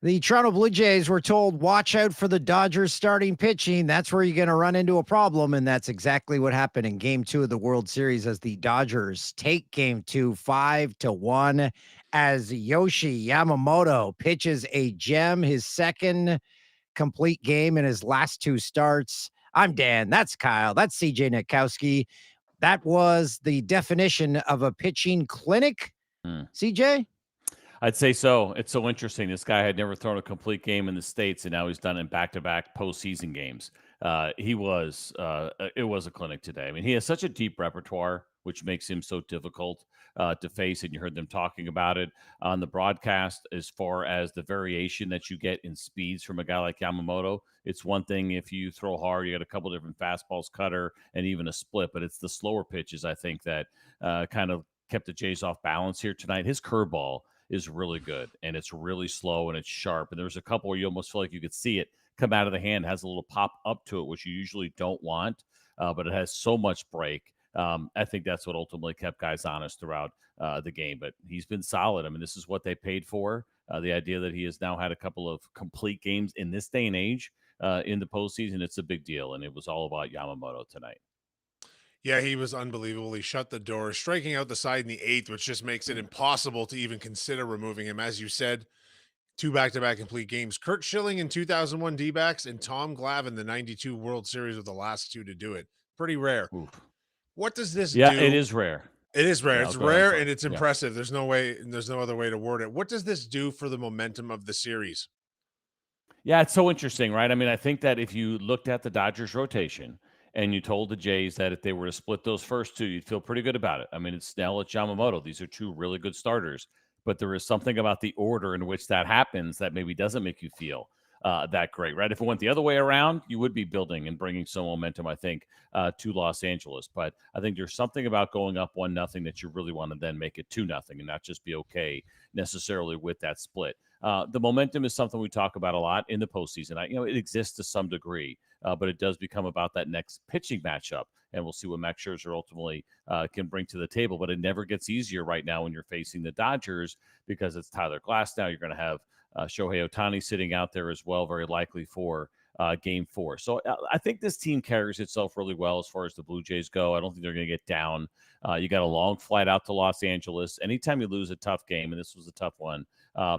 The Toronto Blue Jays were told, watch out for the Dodgers starting pitching. That's where you're going to run into a problem. And that's exactly what happened in game 2 of the World Series as the Dodgers take game 2 5-1 as Yoshi Yamamoto pitches a gem, his second complete game in his last 2 starts. I'm Dan. That's Kyle. That's CJ Nitkowski. That was the definition of a pitching clinic. Mm. CJ? I'd say so. It's so interesting. This guy had never thrown a complete game in the States, and now he's done it in back-to-back postseason games. It was a clinic today. I mean, he has such a deep repertoire, which makes him so difficult to face. And you heard them talking about it on the broadcast as far as the variation that you get in speeds from a guy like Yamamoto. It's one thing if you throw hard, you got a couple different fastballs, cutter, and even a split, but it's the slower pitches, I think, that kind of kept the Jays off balance here tonight. His curveball is really good, and it's really slow and it's sharp. And there's a couple where you almost feel like you could see it come out of the hand, has a little pop up to it, which you usually don't want, but it has so much break. I think that's what ultimately kept guys honest throughout the game. But he's been solid. I mean, this is what they paid for. The idea that he has now had a couple of complete games in this day and age in the postseason, it's a big deal. And it was all about Yamamoto tonight. Yeah, he was unbelievable. He shut the door, striking out the side in the eighth, which just makes it impossible to even consider removing him. As you said, two back-to-back complete games. Kurt Schilling in 2001 D-backs and Tom Glavine the 92 World Series were the last two to do it. Pretty rare. Oof. What does this Yeah, do? it is rare. It is rare. Yeah, It's go ahead. I'm rare sorry. and it's Yeah. impressive. There's no other way to word it. What does this do for the momentum of the series? Yeah, it's so interesting, right? I mean, I think that if you looked at the Dodgers rotation and you told the Jays that if they were to split those first two, you'd feel pretty good about it. I mean, it's Snell, it's Yamamoto. These are two really good starters, but there is something about the order in which that happens that maybe doesn't make you feel that great, right? If it went the other way around, you would be building and bringing some momentum, I think, to Los Angeles. But I think there's something about going up 1-0 that you really want to then make it 2-0 and not just be okay necessarily with that split. The momentum is something we talk about a lot in the postseason. It exists to some degree, but it does become about that next pitching matchup, and we'll see what Max Scherzer ultimately can bring to the table. But it never gets easier right now when you're facing the Dodgers because it's Tyler Glass now. You're going to have Shohei Ohtani sitting out there as well, very likely for Game 4. So I think this team carries itself really well as far as the Blue Jays go. I don't think they're going to get down. You got a long flight out to Los Angeles. Anytime you lose a tough game, and this was a tough one,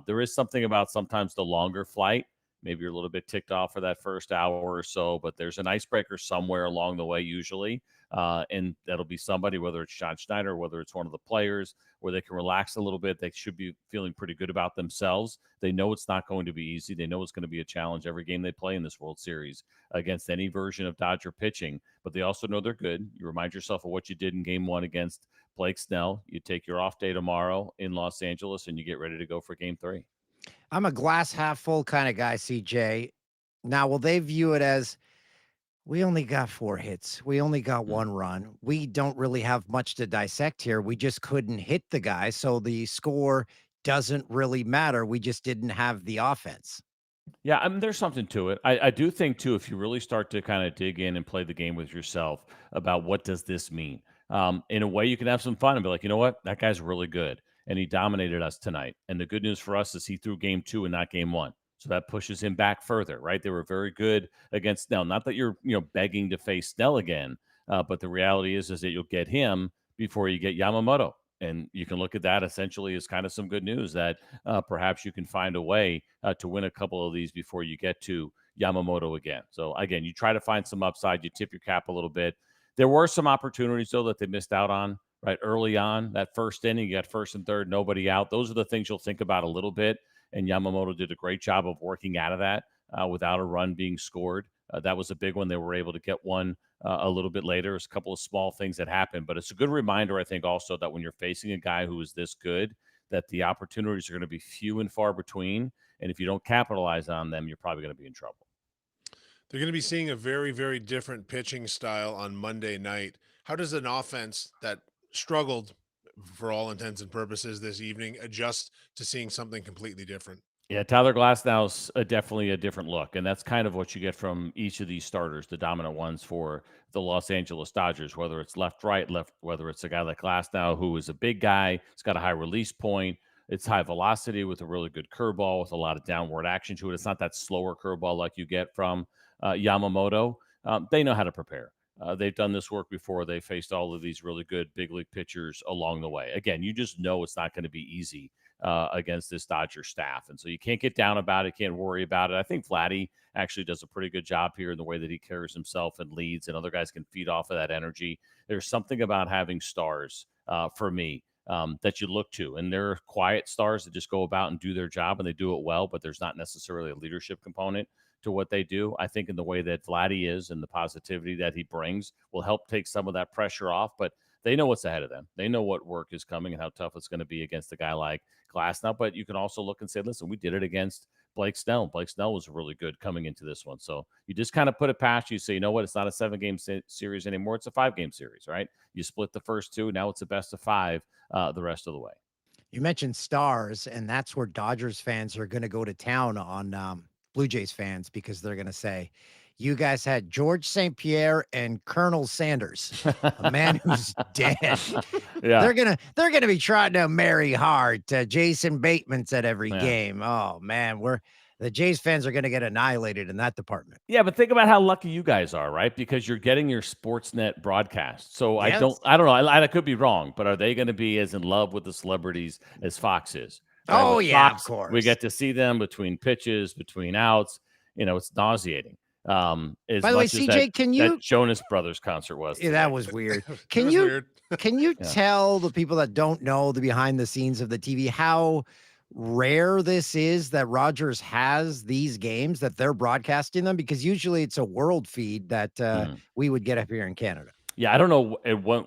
there is something about sometimes the longer flight. Maybe you're a little bit ticked off for that first hour or so, but there's an icebreaker somewhere along the way usually. And that'll be somebody, whether it's John Schneider, whether it's one of the players, where they can relax a little bit. They should be feeling pretty good about themselves. They know it's not going to be easy. They know it's going to be a challenge every game they play in this World Series against any version of Dodger pitching, but they also know they're good. You remind yourself of what you did in Game 1 against Blake Snell. You take your off day tomorrow in Los Angeles and you get ready to go for Game 3. I'm a glass half full kind of guy, CJ. Now, will they view it as we only got 4 hits? We only got 1 run. We don't really have much to dissect here. We just couldn't hit the guy. So the score doesn't really matter. We just didn't have the offense. Yeah, I mean, there's something to it. I do think, too, if you really start to kind of dig in and play the game with yourself about what does this mean, in a way you can have some fun and be like, you know what, that guy's really good, and he dominated us tonight. And the good news for us is he threw Game 2 and not Game 1. So that pushes him back further, right? They were very good against Snell. Not that you're, begging to face Snell again, but the reality is that you'll get him before you get Yamamoto. And you can look at that essentially as kind of some good news that perhaps you can find a way to win a couple of these before you get to Yamamoto again. So, again, you try to find some upside. You tip your cap a little bit. There were some opportunities, though, that they missed out on, right? Early on, that first inning, you got first and third, nobody out. Those are the things you'll think about a little bit. And Yamamoto did a great job of working out of that without a run being scored. That was a big one. They were able to get one a little bit later. There's a couple of small things that happened, but it's a good reminder, I think, also that when you're facing a guy who is this good, that the opportunities are going to be few and far between. And if you don't capitalize on them, you're probably going to be in trouble. They're going to be seeing a very, very different pitching style on Monday night. How does an offense that struggled for all intents and purposes this evening adjust to seeing something completely different? Yeah, Tyler Glasnow's definitely a different look, and that's kind of what you get from each of these starters, the dominant ones for the Los Angeles Dodgers, whether it's left, right, left, whether it's a guy like Glasnow, who is a big guy, he's got a high release point, It's high velocity with a really good curveball with a lot of downward action to it. It's not that slower curveball like you get from Yamamoto. They know how to prepare. They've done this work before. They faced all of these really good big league pitchers along the way. Again, you just know it's not going to be easy against this Dodger staff. And so you can't get down about it, can't worry about it. I think Vladdy actually does a pretty good job here in the way that he carries himself and leads, and other guys can feed off of that energy. There's something about having stars for me that you look to. And they're quiet stars that just go about and do their job, and they do it well, but there's not necessarily a leadership component to what they do. I think in the way that Vladdy is and the positivity that he brings will help take some of that pressure off, but they know what's ahead of them. They know what work is coming and how tough it's going to be against a guy like Glasnow. But you can also look and say, listen, we did it against Blake Snell. Blake Snell was really good coming into this one. So you just kind of put it past you. Say, you know what? It's not a 7-game series anymore. It's a 5-game series, right? You split the first 2. Now it's a best of 5 the rest of the way. You mentioned stars, and that's where Dodgers fans are going to go to town on Blue Jays fans, because they're going to say, you guys had George St. Pierre and Colonel Sanders, a man who's dead. Yeah. They're gonna be trying to marry hard to Jason Bateman's at every Yeah. game. Oh man, the Jays fans are gonna get annihilated in that department. Yeah, but think about how lucky you guys are, right? Because you're getting your Sportsnet broadcast. So Yes. I don't know. I could be wrong, but are they going to be as in love with the celebrities as Fox is? Right? Oh With yeah, Fox, of course. we get to see them between pitches, between outs. It's nauseating. As By the way, much as CJ, can you? that Jonas Brothers concert was. Yeah, that today. was weird. It Can was you? weird. Can you Yeah. tell the people that don't know the behind the scenes of the TV how rare this is that Rogers has these games, that they're broadcasting them? Because usually it's a world feed that Mhm. we would get up here in Canada. Yeah, I don't know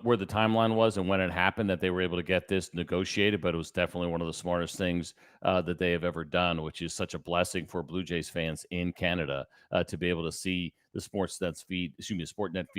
where the timeline was and when it happened that they were able to get this negotiated, but it was definitely one of the smartest things that they have ever done, which is such a blessing for Blue Jays fans in Canada to be able to see the Sportsnet feed,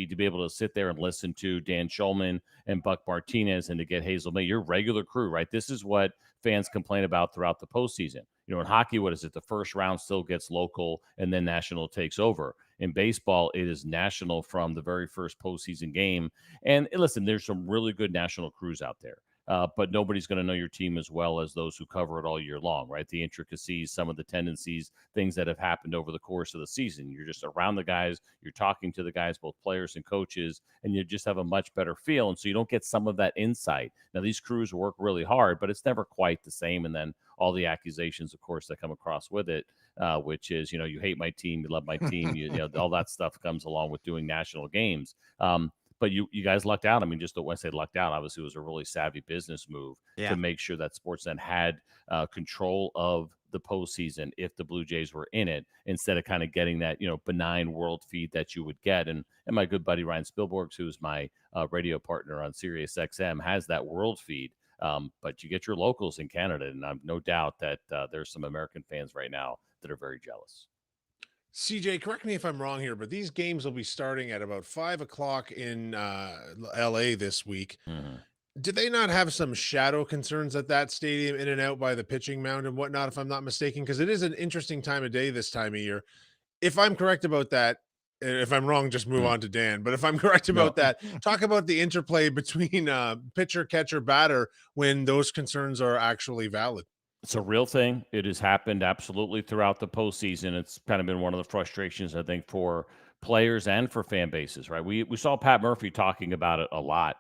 to be able to sit there and listen to Dan Schulman and Buck Martinez and to get Hazel May, your regular crew, right? This is what fans complain about throughout the postseason. In hockey, what is it? The first round still gets local and then national takes over. In baseball, it is national from the very first postseason game. And listen, there's some really good national crews out there. But nobody's going to know your team as well as those who cover it all year long, right? The intricacies, some of the tendencies, things that have happened over the course of the season. You're just around the guys, you're talking to the guys, both players and coaches, and you just have a much better feel. And so you don't get some of that insight. Now, these crews work really hard, but it's never quite the same. And then all the accusations, of course, that come across with it, which is, you hate my team, you love my team, all that stuff comes along with doing national games. But you guys lucked out. I mean, just when I say lucked out, obviously it was a really savvy business move to make sure that Sportsnet had control of the postseason if the Blue Jays were in it, instead of kind of getting that benign world feed that you would get. And my good buddy Ryan Spielborgs, who's my radio partner on Sirius XM, has that world feed. But you get your locals in Canada, and I've no doubt that there's some American fans right now that are very jealous. CJ, correct me if I'm wrong here, but these games will be starting at about 5 o'clock in LA this week. Mm-hmm. Did they not have some shadow concerns at that stadium, in and out by the pitching mound and whatnot, if I'm not mistaken? Because it is an interesting time of day this time of year. If I'm correct about that, and if I'm wrong, just move on to Dan. But if I'm correct about that, talk about the interplay between pitcher, catcher, batter when those concerns are actually valid. It's a real thing. It has happened absolutely throughout the postseason. It's kind of been one of the frustrations, I think, for players and for fan bases, right? We saw Pat Murphy talking about it a lot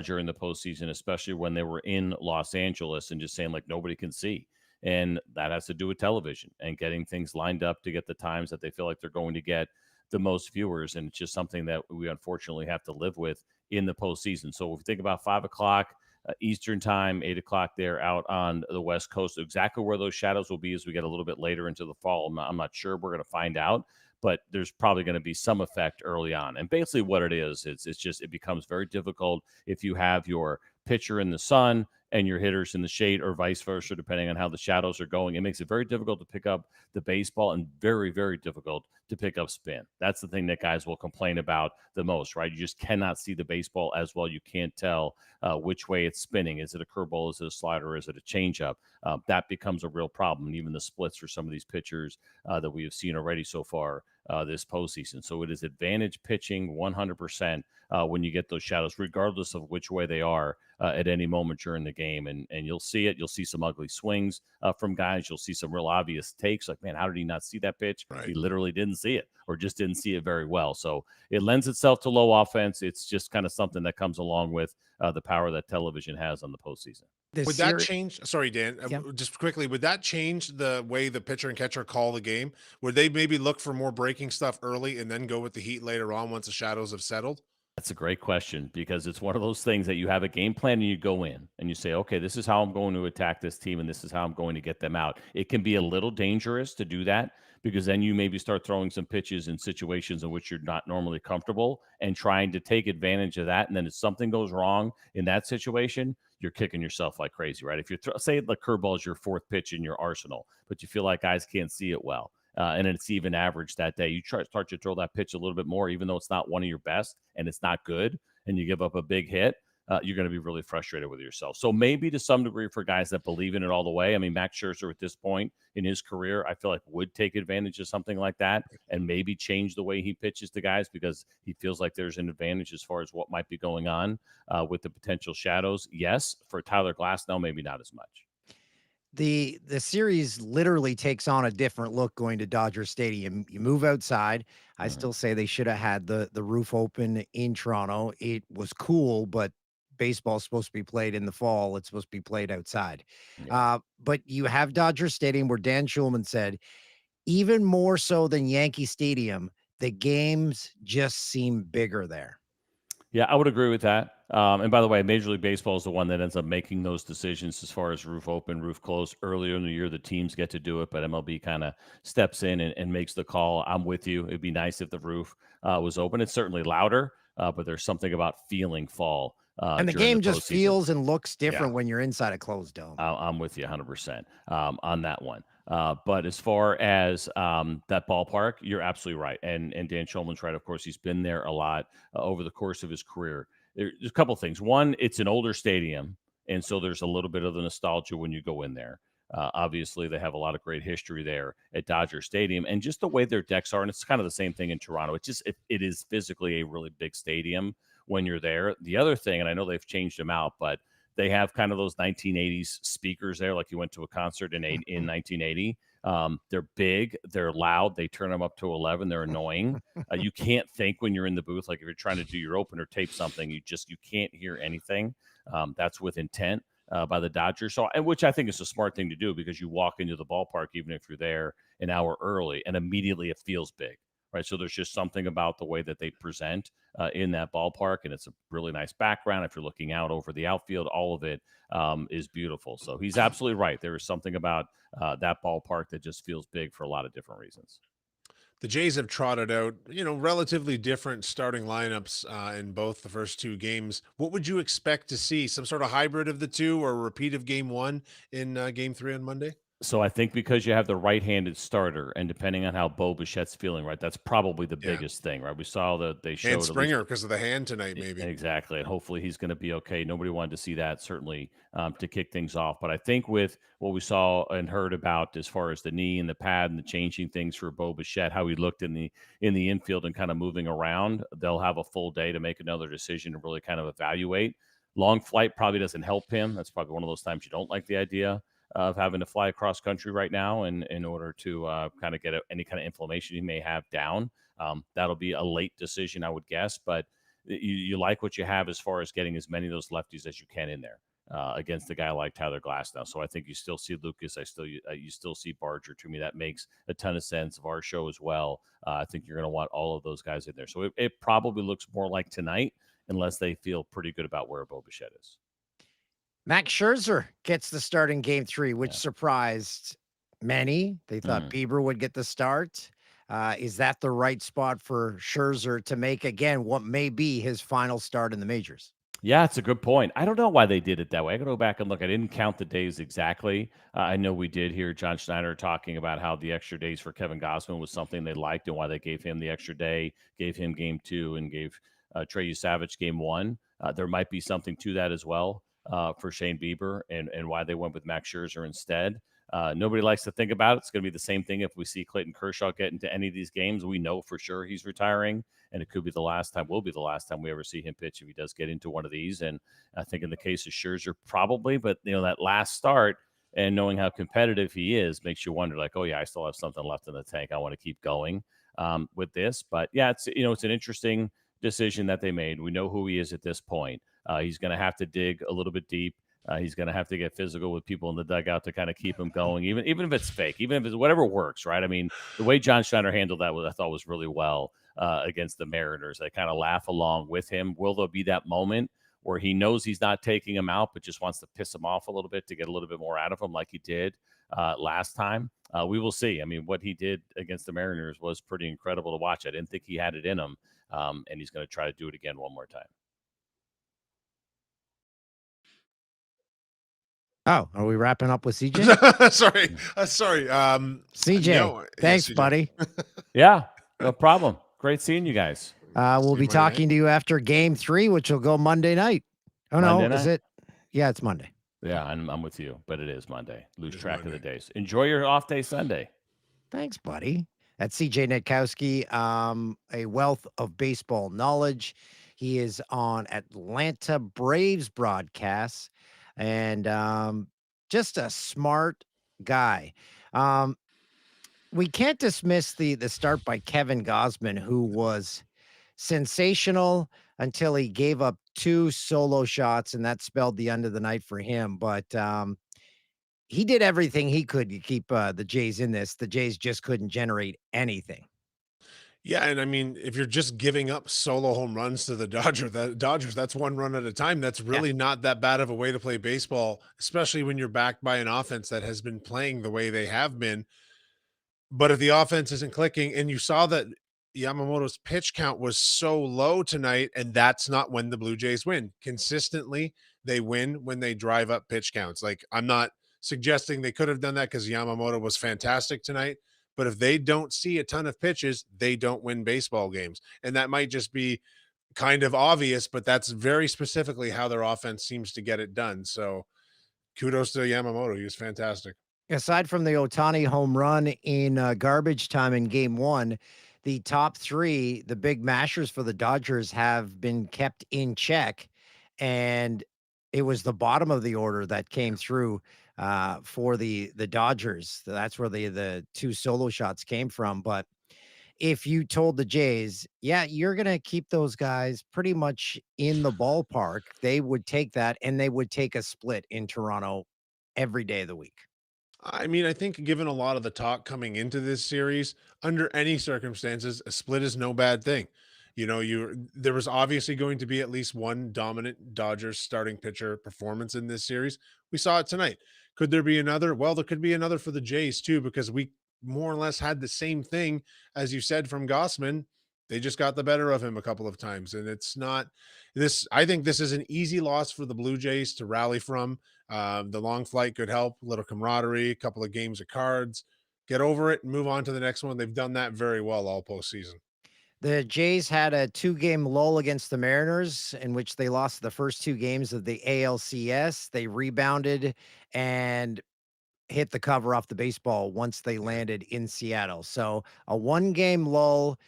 during the postseason, especially when they were in Los Angeles and just saying, like, nobody can see. And that has to do with television and getting things lined up to get the times that they feel like they're going to get the most viewers. And it's just something that we unfortunately have to live with in the postseason. So if we think about 5 o'clock, Eastern time, 8 o'clock there out on the West Coast. Exactly where those shadows will be as we get a little bit later into the fall, I'm not sure. We're going to find out, but there's probably going to be some effect early on. And basically what it is, it's just, it becomes very difficult if you have your pitcher in the sun and your hitters in the shade, or vice versa, depending on how the shadows are going. It makes it very difficult to pick up the baseball and very, very difficult to pick up spin. That's the thing that guys will complain about the most, right? You just cannot see the baseball as well. You can't tell which way it's spinning. Is it a curveball? Is it a slider? Is it a changeup? That becomes a real problem. And even the splits for some of these pitchers that we have seen already so far this postseason. So it is advantage pitching 100% when you get those shadows, regardless of which way they are at any moment during the game. game, and you'll see it. You'll see some ugly swings from guys. You'll see some real obvious takes like, man, how did he not see that pitch? Right. He literally didn't see it or just didn't see it very well. So it lends itself to low offense. It's just kind of something that comes along with the power that television has on the postseason. The Would that series, change? Sorry, Dan. yeah. Just quickly, would that change the way the pitcher and catcher call the game? Would they maybe look for more breaking stuff early and then go with the heat later on once the shadows have settled? That's a great question because it's one of those things that you have a game plan and you go in and you say, okay, this is how I'm going to attack this team and this is how I'm going to get them out. It can be a little dangerous to do that because then you maybe start throwing some pitches in situations in which you're not normally comfortable and trying to take advantage of that. And then if something goes wrong in that situation, you're kicking yourself like crazy, right? If you say the curveball is your fourth pitch in your arsenal, but you feel like guys can't see it well, and it's even average that day, you start to throw that pitch a little bit more, even though it's not one of your best and it's not good, and you give up a big hit, you're going to be really frustrated with yourself. So maybe to some degree for guys that believe in it all the way. I mean, Max Scherzer at this point in his career, I feel like would take advantage of something like that and maybe change the way he pitches to guys because he feels like there's an advantage as far as what might be going on with the potential shadows. Yes, for Tyler Glasnow, maybe not as much. The series literally takes on a different look going to Dodger Stadium. You move outside. I Mhm. still say they should have had the roof open in Toronto. It was cool, but baseball's supposed to be played in the fall. It's supposed to be played outside. Yeah. But you have Dodger Stadium where Dan Schulman said, even more so than Yankee Stadium, the games just seem bigger there. Yeah, I would agree with that. And by the way, Major League Baseball is the one that ends up making those decisions as far as roof open, roof closed. Earlier in the year, the teams get to do it, but MLB kind of steps in and makes the call. I'm with you. It'd be nice if the roof was open. It's certainly louder, but there's something about feeling fall And the during the game just postseason. feels and looks Yeah. different when you're inside a closed dome. I'm with you 100% on that one. But as far as that ballpark, you're absolutely right. And Dan Schulman's right. Of course, he's been there a lot over the course of his career. There's a couple things. One, it's an older stadium, and so there's a little bit of the nostalgia when you go in there. Obviously, they have a lot of great history there at Dodger Stadium, and just the way their decks are, and it's kind of the same thing in Toronto. It is physically a really big stadium when you're there. The other thing, and I know they've changed them out, but they have kind of those 1980s speakers there, like you went to a concert in 1980. They're big, they're loud, they turn them up to 11, they're annoying. You can't think when you're in the booth, like if you're trying to do your opener tape something, you can't hear anything. That's with intent by the Dodgers, so and which I think is a smart thing to do because you walk into the ballpark even if you're there an hour early, and immediately it feels big. Right, so there's just something about the way that they present in that ballpark, and it's a really nice background. If you're looking out over the outfield, all of it is beautiful. So he's absolutely right. There is something about that ballpark that just feels big for a lot of different reasons. The Jays have trotted out, relatively different starting lineups in both the first two games. What would you expect to see? Some sort of hybrid of the two or a repeat of game one in game three on Monday? So I think because you have the right-handed starter, and depending on how Bo Bichette's feeling, right, that's probably the Yeah. biggest thing, right? We saw that they And showed at least Springer because of the hand tonight, maybe. exactly, and hopefully he's going to be okay. Nobody wanted to see that certainly to kick things off, but I think with what we saw and heard about as far as the knee and the pad and the changing things for Bo Bichette, how he looked in the infield and kind of moving around, they'll have a full day to make another decision and really kind of evaluate. Long flight probably doesn't help him. That's probably one of those times you don't like the idea of having to fly across country right now in order to kind of get any kind of inflammation he may have down. That'll be a late decision, I would guess, but you like what you have as far as getting as many of those lefties as you can in there against a guy like Tyler Glass now. So I think you still see Lucas. You still see Barger. To me, that makes a ton of sense of our show as well. I think you're going to want all of those guys in there. So it probably looks more like tonight unless they feel pretty good about where Bo Bichette is. Max Scherzer gets the start in game three, which Yeah. surprised many. They thought Bieber would get the start. Is that the right spot for Scherzer to make, again, what may be his final start in the majors? Yeah, it's a good point. I don't know why they did it that way. I got to go back and look. I didn't count the days exactly. I know we did hear John Schneider talking about how the extra days for Kevin Gausman was something they liked and why they gave him the extra day, gave him game two, and gave Trey Savage game one. There might be something to that as well for Shane Bieber and why they went with Max Scherzer instead. Nobody likes to think about it. It's going to be the same thing if we see Clayton Kershaw get into any of these games. We know for sure he's retiring, and it could be the last time, will be the last time we ever see him pitch if he does get into one of these. And I think in the case of Scherzer, probably, but that last start and knowing how competitive he is makes you wonder, like, oh yeah, I still have something left in the tank. I want to keep going with this. But yeah, it's an interesting decision that they made. We know who he is at this point. He's going to have to dig a little bit deep. He's going to have to get physical with people in the dugout to kind of keep him going, even if it's fake, even if it's whatever works, right? I mean, the way John Schneider handled that I thought was really well against the Mariners. They kind of laugh along with him. Will there be that moment where he knows he's not taking him out, but just wants to piss him off a little bit to get a little bit more out of him, like he did last time? We will see. I mean, what he did against the Mariners was pretty incredible to watch. I didn't think he had it in him, and he's going to try to do it again one more time. Oh, are we wrapping up with CJ? Sorry. CJ, no, thanks, CJ. buddy. Yeah, no problem. Great seeing you guys. We'll be talking to you after Game 3, which will go Monday night. Oh Monday no, is night? it? Yeah, it's Monday. Yeah, I'm with you, but it is Monday. Lose track of Monday. the days. Enjoy your off day Sunday. Thanks, buddy. That's CJ Nitkowski, a wealth of baseball knowledge. He is on Atlanta Braves broadcasts and just a smart guy. We can't dismiss the start by Kevin Gausman, who was sensational until he gave up 2 solo shots, and that spelled the end of the night for him. But he did everything he could to keep the Jays in this. The Jays just couldn't generate anything. Yeah, and I mean, if you're just giving up solo home runs to the Dodgers, that's 1 run at a time. That's really not that bad of a way to play baseball, especially when you're backed by an offense that has been playing the way they have been. But if the offense isn't clicking, and you saw that Yamamoto's pitch count was so low tonight, and that's not when the Blue Jays win. Consistently, they win when they drive up pitch counts. Like, I'm not suggesting they could have done that because Yamamoto was fantastic tonight. But if they don't see a ton of pitches, they don't win baseball games. And that might just be kind of obvious, but that's very specifically how their offense seems to get it done. So kudos to Yamamoto. He was fantastic. Aside from the Ohtani home run in garbage time in Game 1, the top 3, the big mashers for the Dodgers, have been kept in check, and it was the bottom of the order that came through for the Dodgers. That's where the 2 solo shots came from. But if you told the Jays, yeah, you're going to keep those guys pretty much in the ballpark, they would take that, and they would take a split in Toronto every day of the week. I mean, I think given a lot of the talk coming into this series, under any circumstances, a split is no bad thing. There was obviously going to be at least one dominant Dodgers starting pitcher performance in this series. We saw it tonight. Could there be another? Well, there could be another for the Jays too, because we more or less had the same thing, as you said, from Gossman. They just got the better of him a couple of times. And it's not this. I think this is an easy loss for the Blue Jays to rally from. The long flight could help, a little camaraderie, a couple of games of cards, get over it and move on to the next one. They've done that very well all postseason. The Jays had a 2-game lull against the Mariners in which they lost the first 2 games of the ALCS. They rebounded and hit the cover off the baseball once they landed in Seattle. So a 1-game lull.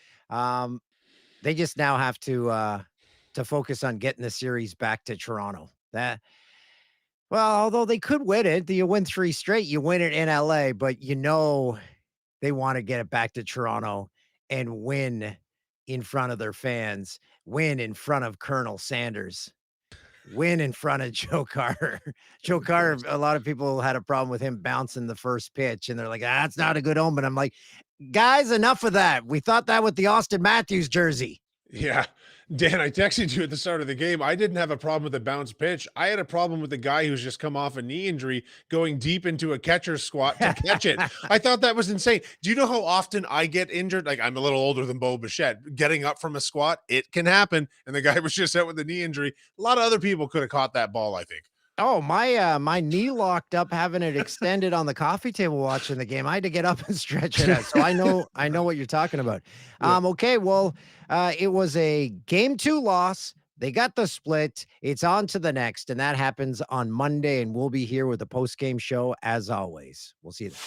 They just now have to focus on getting the series back to Toronto. Well, although they could win it, you win 3 straight, you win it in LA, but they want to get it back to Toronto and win in front of their fans, win in front of Colonel Sanders, win in front of Joe Carter. Joe Carter, a lot of people had a problem with him bouncing the first pitch, and they're like, that's not a good omen. I'm like, guys, enough of that. We thought that with the Austin Matthews jersey. Yeah. Dan, I texted you at the start of the game. I didn't have a problem with the bounce pitch. I had a problem with the guy who's just come off a knee injury going deep into a catcher's squat to catch it. I thought that was insane. Do you know how often I get injured? Like, I'm a little older than Bo Bichette. Getting up from a squat, it can happen. And the guy was just out with a knee injury. A lot of other people could have caught that ball, I think. Oh, my knee locked up having it extended on the coffee table watching the game. I had to get up and stretch it out. So I know what you're talking about. Okay, well, it was a Game 2 loss, They got the split. It's on to the next, and that happens on Monday, and we'll be here with a post-game show as always. We'll see you then.